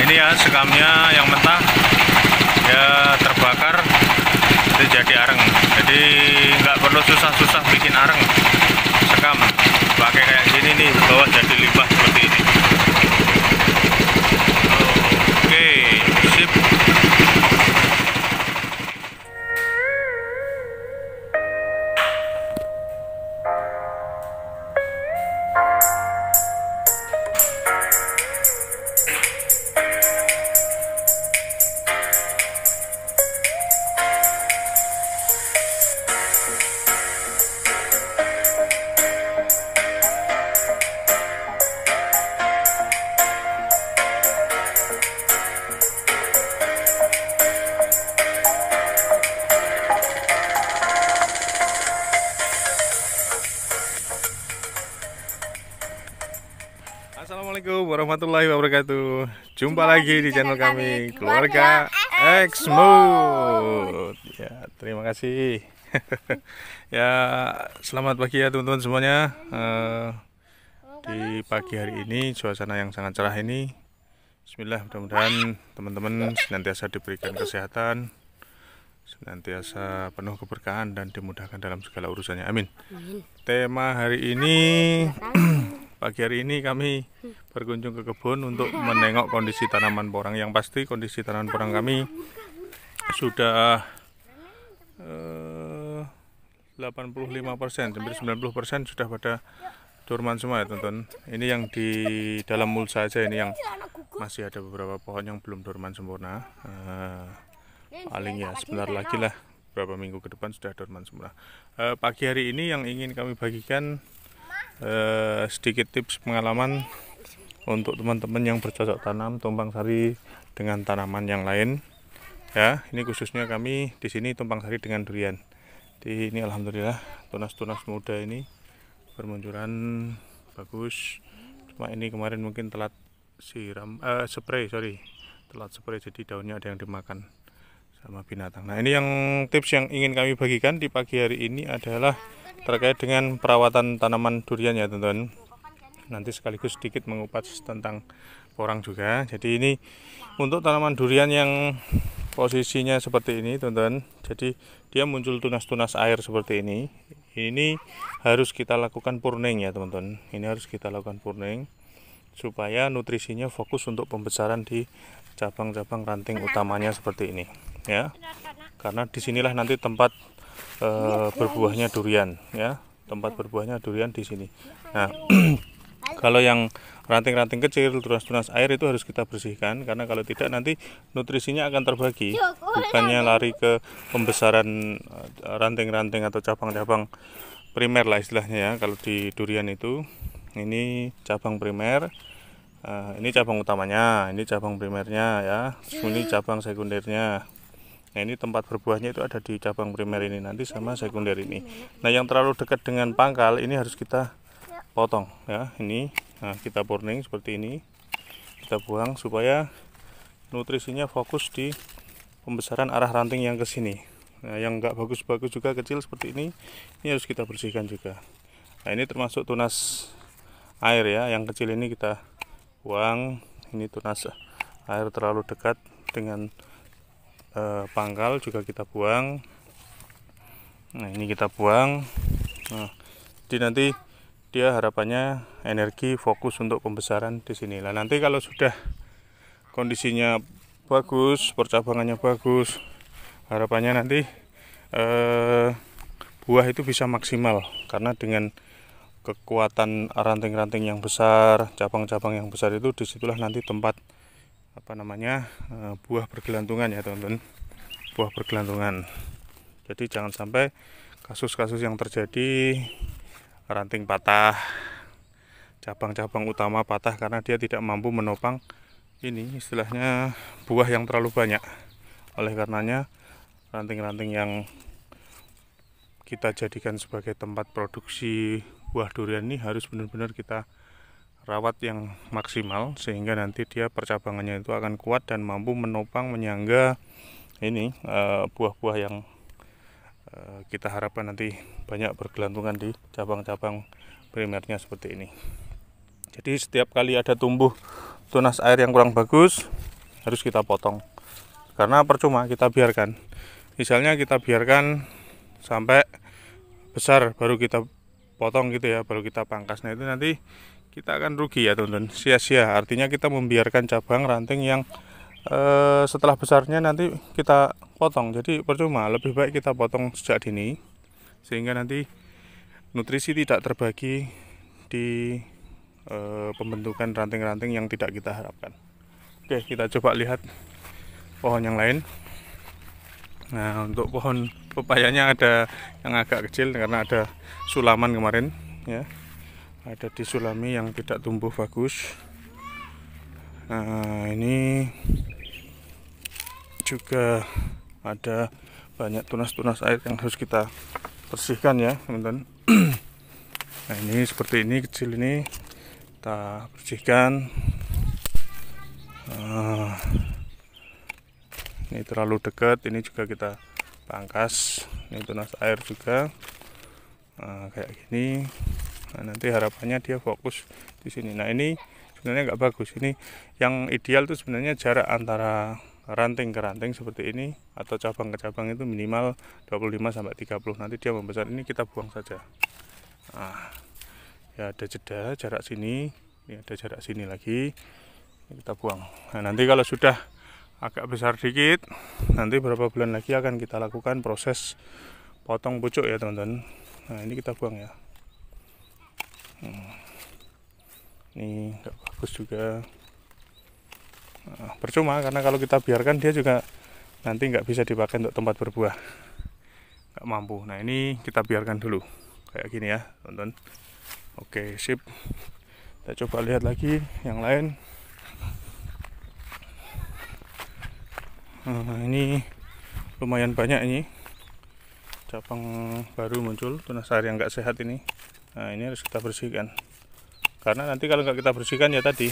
ini ya sekamnya yang mentah ya terbakar jadi areng. Jadi nggak perlu susah-susah bikin areng sekam, pakai kayak gini nih, bawah jadi limbah seperti ini. Oke, sip. Assalamualaikum warahmatullahi wabarakatuh. Jumpa lagi di channel kami, Keluarga X-Mood. Ya, terima kasih. Ya, selamat pagi ya teman-teman semuanya. Di pagi hari ini suasana yang sangat cerah ini. Bismillah, mudah-mudahan teman-teman senantiasa diberikan kesehatan, senantiasa penuh keberkahan dan dimudahkan dalam segala urusannya. Amin. Tema hari ini pagi hari ini kami berkunjung ke kebun untuk menengok kondisi tanaman porang. Yang pasti kondisi tanaman porang kami sudah 85%, hampir 90% sudah pada dorman semua ya teman-teman. Ini yang di dalam mulsa saja, ini yang masih ada beberapa pohon yang belum dorman sempurna. Paling ya sebentar lagi lah, beberapa minggu ke depan sudah dorman sempurna. Pagi hari ini yang ingin kami bagikan sedikit tips pengalaman untuk teman-teman yang bercocok tanam tumpang sari dengan tanaman yang lain. Ya, ini khususnya kami di sini tumpang sari dengan durian. Jadi ini alhamdulillah tunas-tunas muda ini bermunculan bagus. Cuma ini kemarin mungkin telat telat spray, jadi daunnya ada yang dimakan sama binatang. Nah, ini yang tips yang ingin kami bagikan di pagi hari ini adalah terkait dengan perawatan tanaman durian ya teman-teman. Nanti sekaligus sedikit mengupas tentang porang juga. Jadi ini untuk tanaman durian yang posisinya seperti ini teman-teman. Jadi dia muncul tunas-tunas air seperti ini. Ini harus kita lakukan pruning ya teman-teman. Ini harus kita lakukan pruning supaya nutrisinya fokus untuk pembesaran di cabang-cabang ranting utamanya seperti ini ya. Karena disinilah nanti tempat berbuahnya durian ya, tempat berbuahnya durian di sini. Nah, kalau yang ranting-ranting kecil, tunas-tunas air itu harus kita bersihkan, karena kalau tidak nanti nutrisinya akan terbagi, bukannya lari ke pembesaran ranting-ranting atau cabang-cabang primer lah istilahnya ya. Kalau di durian itu ini cabang primer, ini cabang utamanya, ini cabang primernya ya, ini cabang sekundernya. Nah, ini tempat berbuahnya itu ada di cabang primer ini nanti sama sekunder ini. Nah, yang terlalu dekat dengan pangkal ini harus kita potong ya. Ini kita pruning seperti ini, kita buang supaya nutrisinya fokus di pembesaran arah ranting yang ke sini. Nah, yang enggak bagus-bagus juga kecil seperti ini harus kita bersihkan juga. Nah, ini termasuk tunas air ya, yang kecil ini kita buang. Ini tunas air terlalu dekat dengan pangkal juga kita buang. Nah, ini kita buang. Nah, jadi nanti dia harapannya energi fokus untuk pembesaran di sini. Nah, nanti kalau sudah kondisinya bagus, percabangannya bagus, harapannya nanti buah itu bisa maksimal, karena dengan kekuatan ranting-ranting yang besar, cabang-cabang yang besar itu, disitulah nanti tempat buah bergelantungan ya teman-teman, buah bergelantungan. Jadi jangan sampai kasus-kasus yang terjadi ranting patah, cabang-cabang utama patah karena dia tidak mampu menopang ini istilahnya buah yang terlalu banyak. Oleh karenanya ranting-ranting yang kita jadikan sebagai tempat produksi buah durian ini harus benar-benar kita rawat yang maksimal, sehingga nanti dia percabangannya itu akan kuat dan mampu menopang, menyangga ini buah-buah yang kita harapkan nanti banyak bergelantungan di cabang-cabang primernya seperti ini. Jadi setiap kali ada tumbuh tunas air yang kurang bagus, harus kita potong, karena percuma kita biarkan. Misalnya kita biarkan sampai besar baru kita potong gitu ya, baru kita pangkas. Nah itu nanti kita akan rugi ya teman-teman, sia-sia. Artinya kita membiarkan cabang ranting yang setelah besarnya nanti kita potong, jadi percuma. Lebih baik kita potong sejak dini sehingga nanti nutrisi tidak terbagi di pembentukan ranting-ranting yang tidak kita harapkan. Oke, kita coba lihat pohon yang lain. Nah, untuk pohon pepayanya ada yang agak kecil karena ada sulaman kemarin ya. Ada disulami yang tidak tumbuh bagus. Nah, ini juga ada banyak tunas-tunas air yang harus kita bersihkan ya, teman-teman. Nah, ini seperti ini kecil ini kita bersihkan. Ini terlalu dekat, ini juga kita pangkas. Ini tunas air juga, kayak gini. Nah, nanti harapannya dia fokus di sini. Nah ini sebenarnya nggak bagus. Ini yang ideal tuh sebenarnya jarak antara ranting ke ranting seperti ini atau cabang ke cabang itu minimal 25-30. Nanti dia membesar. Ini kita buang saja. Nah, ya ada jeda jarak sini, ini ada jarak sini lagi, ini kita buang. Nah nanti kalau sudah agak besar dikit, nanti beberapa bulan lagi akan kita lakukan proses potong pucuk ya teman-teman. Nah ini kita buang ya. Ini nggak bagus juga. Nah, percuma karena kalau kita biarkan dia juga nanti nggak bisa dipakai untuk tempat berbuah, nggak mampu. Nah ini kita biarkan dulu kayak gini ya teman-teman. Oke sip, kita coba lihat lagi yang lain. Nah, ini lumayan banyak ini cabang baru muncul, tunas air yang nggak sehat ini. Nah ini harus kita bersihkan, karena nanti kalau nggak kita bersihkan ya tadi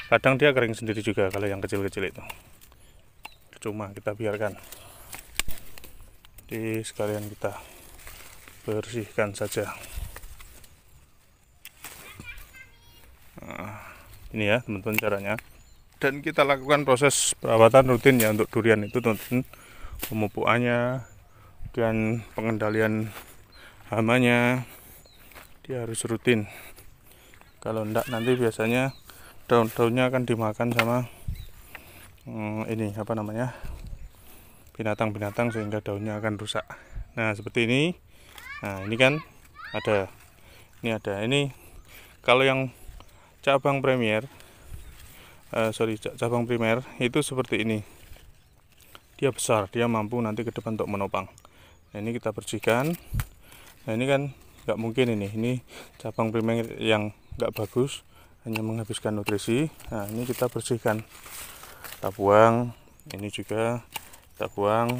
kadang dia kering sendiri juga kalau yang kecil-kecil itu. Cuma kita biarkan, jadi sekalian kita bersihkan saja. Nah, ini ya teman-teman caranya. Dan kita lakukan proses perawatan rutin ya untuk durian itu teman-teman, pemupukannya dan pengendalian hamanya dia harus rutin. Kalau enggak nanti biasanya daun-daunnya akan dimakan sama ini apa namanya, binatang-binatang, sehingga daunnya akan rusak. Nah seperti ini. Nah ini kan ada ini kalau yang cabang premier cabang primer itu seperti ini, dia besar, dia mampu nanti ke depan untuk menopang. Nah ini kita bersihkan. Nah ini kan nggak mungkin ini cabang primer yang nggak bagus, hanya menghabiskan nutrisi. Nah ini kita bersihkan, kita buang. Ini juga kita buang.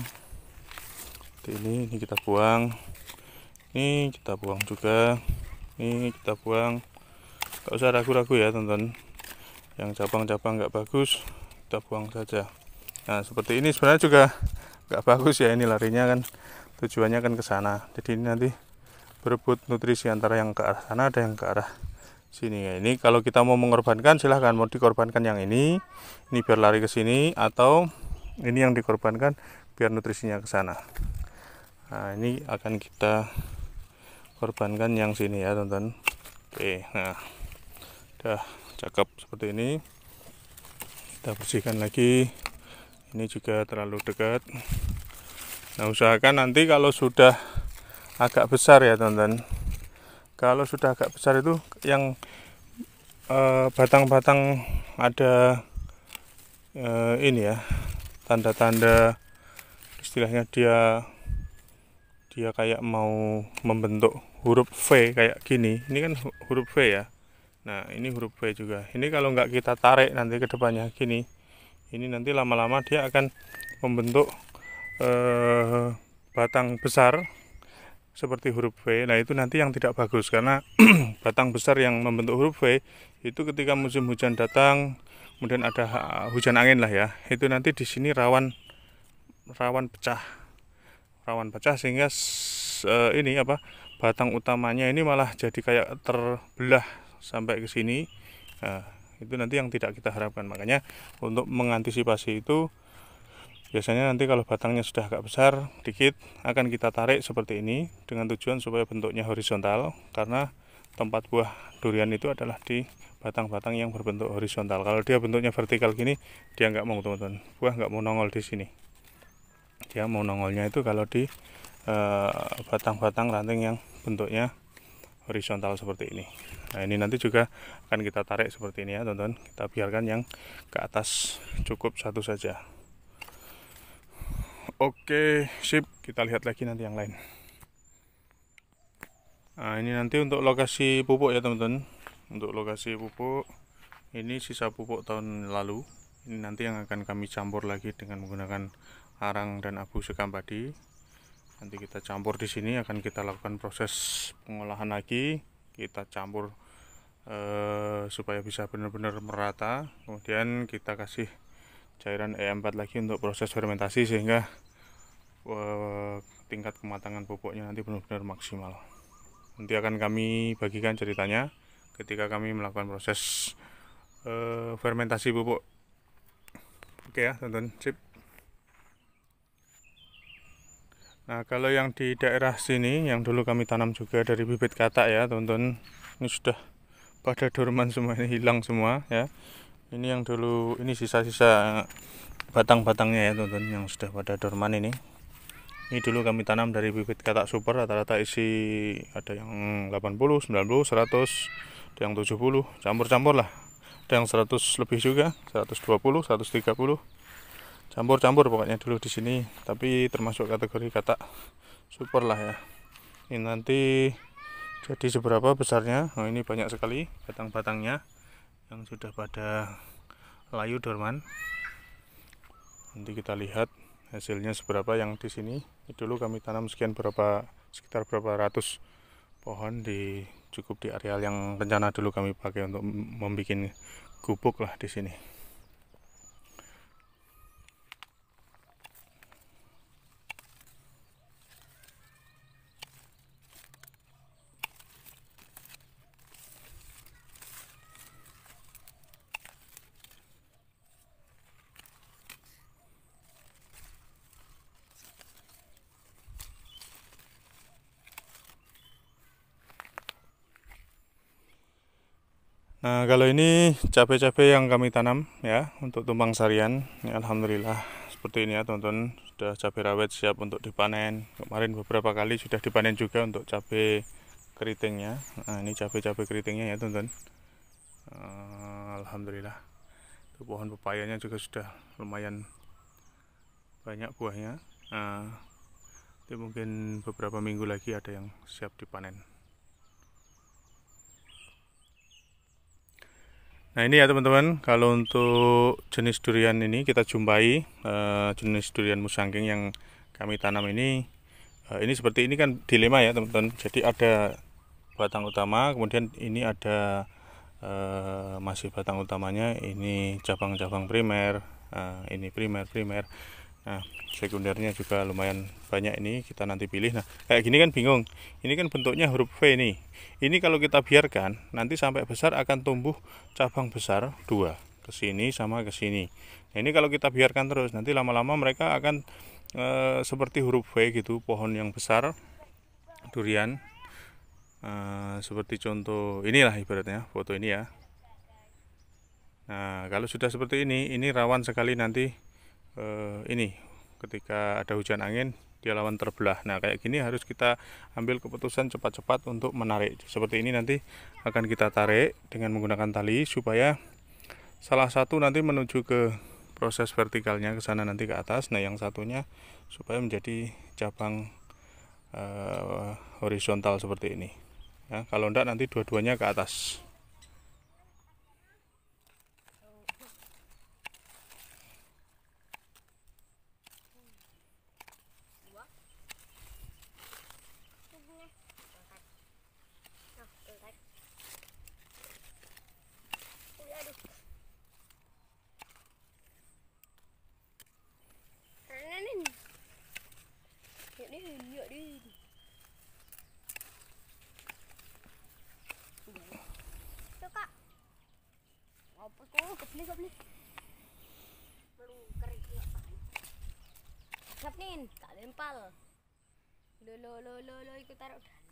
Ini kita buang. Ini kita buang juga. Ini kita buang. Nggak usah ragu-ragu ya teman-teman. Yang cabang-cabang nggak bagus kita buang saja. Nah seperti ini sebenarnya juga nggak bagus ya, ini larinya kan tujuannya kan ke sana. Jadi ini nanti berebut nutrisi antara yang ke arah sana ada yang ke arah sini ya. Ini kalau kita mau mengorbankan silahkan, mau dikorbankan yang ini biar lari ke sini, atau ini yang dikorbankan biar nutrisinya ke sana. Nah ini akan kita korbankan yang sini ya teman-teman. Oke, nah udah cakep seperti ini. Kita bersihkan lagi. Ini juga terlalu dekat. Nah usahakan nanti kalau sudah agak besar ya teman-teman, kalau sudah agak besar itu yang batang-batang ada ini ya, tanda-tanda istilahnya dia kayak mau membentuk huruf V kayak gini. Ini kan huruf V ya. Nah ini huruf V juga. Ini kalau nggak kita tarik nanti ke depannya gini, ini nanti lama-lama dia akan membentuk batang besar seperti huruf V. Nah itu nanti yang tidak bagus, karena batang besar yang membentuk huruf V itu ketika musim hujan datang, kemudian ada hujan angin lah ya, itu nanti di sini rawan pecah, sehingga ini apa, batang utamanya ini malah jadi kayak terbelah sampai ke sini. Nah, itu nanti yang tidak kita harapkan. Makanya untuk mengantisipasi itu, biasanya nanti kalau batangnya sudah agak besar dikit akan kita tarik seperti ini dengan tujuan supaya bentuknya horizontal, karena tempat buah durian itu adalah di batang-batang yang berbentuk horizontal. Kalau dia bentuknya vertikal gini, dia nggak mau, teman-teman. Buah nggak mau nongol di sini. Dia mau nongolnya itu kalau di batang-batang ranting yang bentuknya horizontal seperti ini. Nah, ini nanti juga akan kita tarik seperti ini ya, teman-teman. Kita biarkan yang ke atas cukup satu saja. Oke, sip. Kita lihat lagi nanti yang lain. Nah, ini nanti untuk lokasi pupuk ya, teman-teman. Untuk lokasi pupuk, ini sisa pupuk tahun lalu. Ini nanti yang akan kami campur lagi dengan menggunakan arang dan abu sekam padi. Nanti kita campur di sini, akan kita lakukan proses pengolahan lagi. Kita campur supaya bisa benar-benar merata. Kemudian kita kasih cairan E4 lagi untuk proses fermentasi, sehingga tingkat kematangan pupuknya nanti benar-benar maksimal. Nanti akan kami bagikan ceritanya ketika kami melakukan proses fermentasi pupuk. Oke ya, teman-teman, sip. Nah, kalau yang di daerah sini yang dulu kami tanam juga dari bibit katak ya, teman-teman, ini sudah pada dorman semua, ini hilang semua ya. Ini yang dulu, ini sisa-sisa batang-batangnya ya, teman-teman, yang sudah pada dorman ini. Ini dulu kami tanam dari bibit katak super, rata-rata isi ada yang 80, 90, 100, ada yang 70, campur-campur lah. Ada yang 100 lebih juga, 120, 130. Campur-campur pokoknya dulu di sini, tapi termasuk kategori katak super lah ya. Ini nanti jadi seberapa besarnya? Nah, ini banyak sekali batang-batangnya yang sudah pada layu dorman. Nanti kita lihat hasilnya seberapa yang di sini. Ini dulu kami tanam sekitar berapa ratus pohon cukup di areal yang rencana dulu kami pakai untuk membuat gubuk lah di sini. Nah, kalau ini cabai-cabai yang kami tanam ya untuk tumpang sarian, ya, alhamdulillah seperti ini ya, teman-teman. Sudah cabai rawit siap untuk dipanen. Kemarin beberapa kali sudah dipanen juga untuk cabai keritingnya. Nah, ini cabai-cabai keritingnya ya, teman-teman. Alhamdulillah. Itu pohon pepayanya juga sudah lumayan banyak buahnya. Itu mungkin beberapa minggu lagi ada yang siap dipanen. Nah, ini ya, teman-teman, kalau untuk jenis durian ini kita jumpai jenis durian musangking yang kami tanam ini seperti ini kan dilema ya, teman-teman. Jadi ada batang utama, kemudian ini ada masih batang utamanya, ini cabang-cabang primer, ini primer. Nah, sekundernya juga lumayan banyak, ini kita nanti pilih. Nah, kayak gini kan bingung. Ini kan bentuknya huruf V nih. Ini kalau kita biarkan nanti sampai besar akan tumbuh cabang besar dua, ke sini sama ke sini. Nah, ini kalau kita biarkan terus nanti lama-lama mereka akan seperti huruf V gitu, pohon yang besar durian. Seperti contoh inilah ibaratnya foto ini ya. Nah, kalau sudah seperti ini rawan sekali nanti ini ketika ada hujan angin dia lawan terbelah. Nah, kayak gini harus kita ambil keputusan cepat-cepat untuk menarik. Seperti ini nanti akan kita tarik dengan menggunakan tali supaya salah satu nanti menuju ke proses vertikalnya ke sana, nanti ke atas. Nah, yang satunya supaya menjadi cabang horizontal seperti ini. Ya, kalau enggak nanti dua-duanya ke atas. Nin, tak lempal. Lo ikut taruh dalam.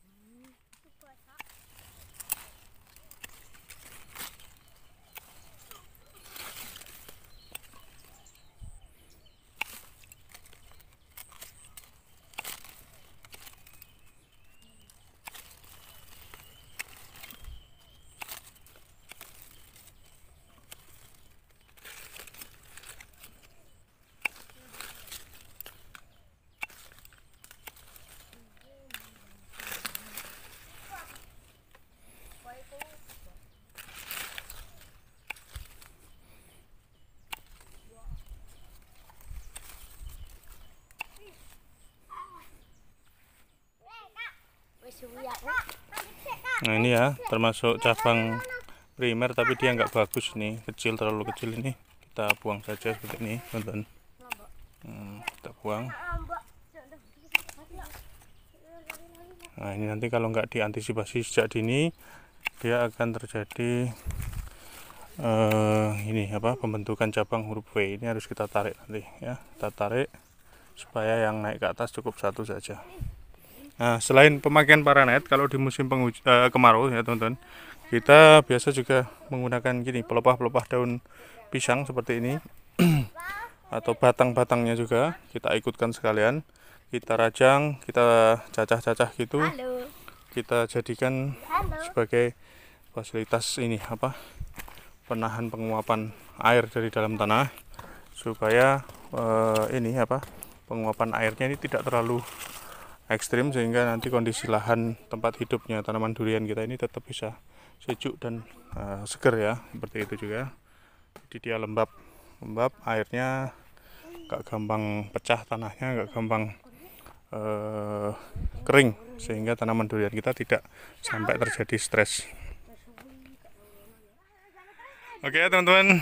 Nah ini ya termasuk cabang primer, tapi dia nggak bagus nih, kecil, terlalu kecil. Ini kita buang saja seperti ini teman-teman. Kita buang. Nah ini nanti kalau nggak diantisipasi sejak dini, dia akan terjadi ini apa, pembentukan cabang huruf V. Ini harus kita tarik nanti ya, kita tarik supaya yang naik ke atas cukup satu saja. Nah, selain pemakaian paranet, kalau di musim kemarau ya teman-teman, kita biasa juga menggunakan gini, pelepah-pelepah daun pisang seperti ini atau batang-batangnya juga kita ikutkan sekalian, kita rajang, kita cacah-cacah gitu. Kita jadikan sebagai fasilitas ini apa, penahan penguapan air dari dalam tanah, supaya ini apa, penguapan airnya ini tidak terlalu ekstrim, sehingga nanti kondisi lahan tempat hidupnya tanaman durian kita ini tetap bisa sejuk dan seger ya, seperti itu juga. Jadi dia lembab, airnya gak gampang pecah, tanahnya gak gampang kering, sehingga tanaman durian kita tidak sampai terjadi stres. Oke teman-teman,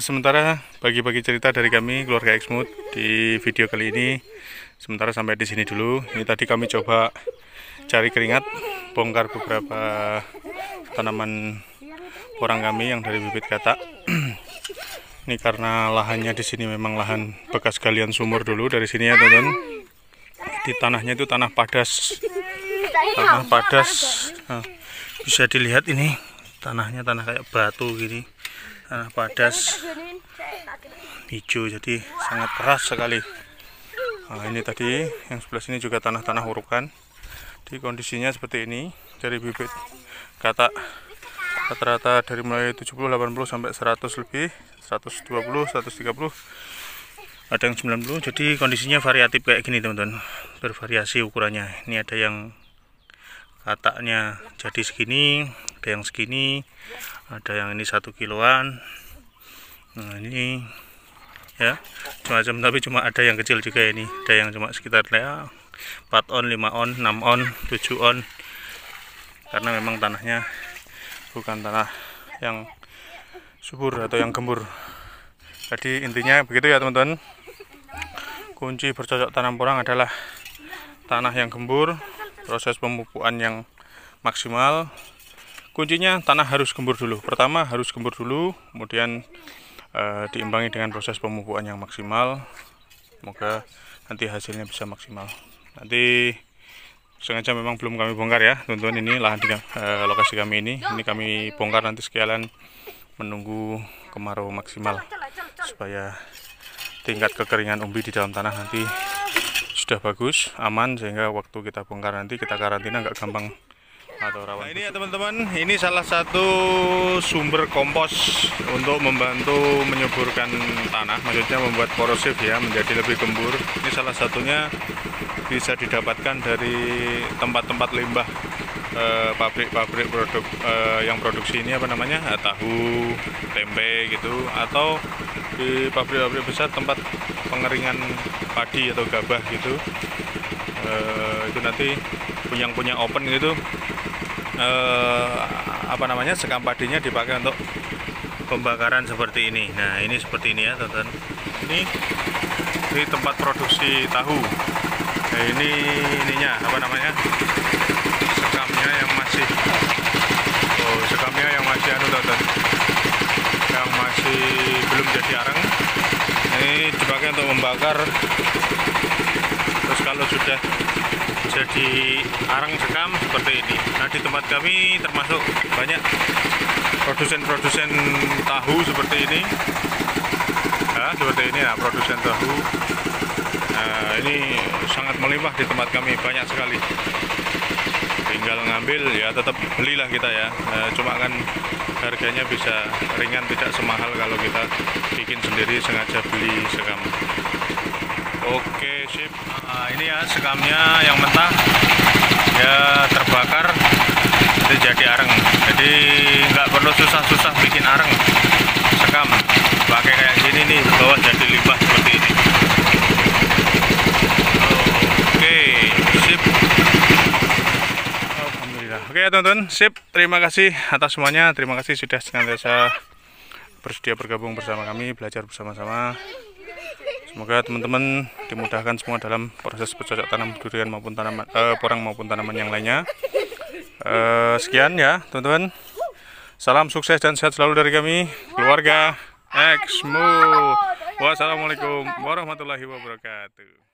sementara bagi-bagi cerita dari kami keluarga Exmood di video kali ini sementara sampai di sini dulu. Ini tadi kami coba cari keringat, bongkar beberapa tanaman orang kami yang dari bibit katak. Ini karena lahannya di sini memang lahan bekas galian sumur dulu dari sini ya teman-teman. Di tanahnya itu tanah padas, Nah, bisa dilihat ini tanahnya, tanah kayak batu gini, tanah padas hijau, jadi sangat keras sekali. Nah, ini tadi yang sebelah sini juga tanah-tanah urukan. Di kondisinya seperti ini, dari bibit katak rata-rata dari mulai 70, 80 sampai 100 lebih, 120, 130, ada yang 90. Jadi kondisinya variatif kayak gini teman-teman, bervariasi ukurannya. Ini ada yang kataknya jadi segini, ada yang segini, ada yang ini 1 kiloan. Nah ini ya macam-macam, tapi cuma ada yang kecil juga ini, ada yang cuma sekitar ya 4 on, 5 on, 6 on, 7 on, karena memang tanahnya bukan tanah yang subur atau yang gembur. Jadi intinya begitu ya teman-teman, kunci bercocok tanam porang adalah tanah yang gembur, proses pemupukan yang maksimal. Kuncinya tanah harus gembur dulu, pertama harus gembur dulu, kemudian diimbangi dengan proses pemupukan yang maksimal. Semoga nanti hasilnya bisa maksimal. Nanti sengaja memang belum kami bongkar ya teman-teman, ini lahan di lokasi kami ini kami bongkar nanti sekalian menunggu kemarau maksimal, supaya tingkat kekeringan umbi di dalam tanah nanti sudah bagus, aman, sehingga waktu kita bongkar nanti kita karantina nggak gampang atau rawan. Nah ini ya teman-teman, ini salah satu sumber kompos untuk membantu menyuburkan tanah, maksudnya membuat korosif ya, menjadi lebih gembur. Ini salah satunya bisa didapatkan dari tempat-tempat limbah pabrik-pabrik produk yang produksi ini apa namanya, tahu, tempe gitu, atau di pabrik-pabrik besar tempat pengeringan padi atau gabah gitu. Itu nanti punya open gitu, apa namanya, sekam padinya dipakai untuk pembakaran seperti ini. Nah ini seperti ini ya teman-teman, ini tempat produksi tahu. Nah ini ininya apa namanya, sekamnya yang masih teman-teman, yang masih masih belum jadi arang. Ini dipakai untuk membakar. Terus kalau sudah jadi arang sekam seperti ini. Nah, di tempat kami termasuk banyak produsen-produsen tahu seperti ini. Nah, seperti ini ya, produsen tahu. Nah, ini sangat melimpah di tempat kami, banyak sekali. Tinggal ngambil ya, tetap belilah kita ya. Cuma kan harganya bisa ringan, tidak semahal kalau kita bikin sendiri, sengaja beli sekam. Oke, sip. Nah, ini ya sekamnya yang mentah ya, terbakar jadi arang. Jadi nggak perlu susah-susah bikin arang sekam, pakai kayak gini nih, bawah jadi limbah seperti ini. Oke, sip. Alhamdulillah. Oke ya teman-teman, sip. Terima kasih atas semuanya. Terima kasih sudah senantiasa bersedia bergabung bersama kami, belajar bersama-sama. Semoga teman-teman dimudahkan semua dalam proses bercocok tanam durian maupun tanaman porang maupun tanaman yang lainnya. Sekian ya teman-teman. Salam sukses dan sehat selalu dari kami, keluarga Exmo. Wassalamualaikum warahmatullahi wabarakatuh.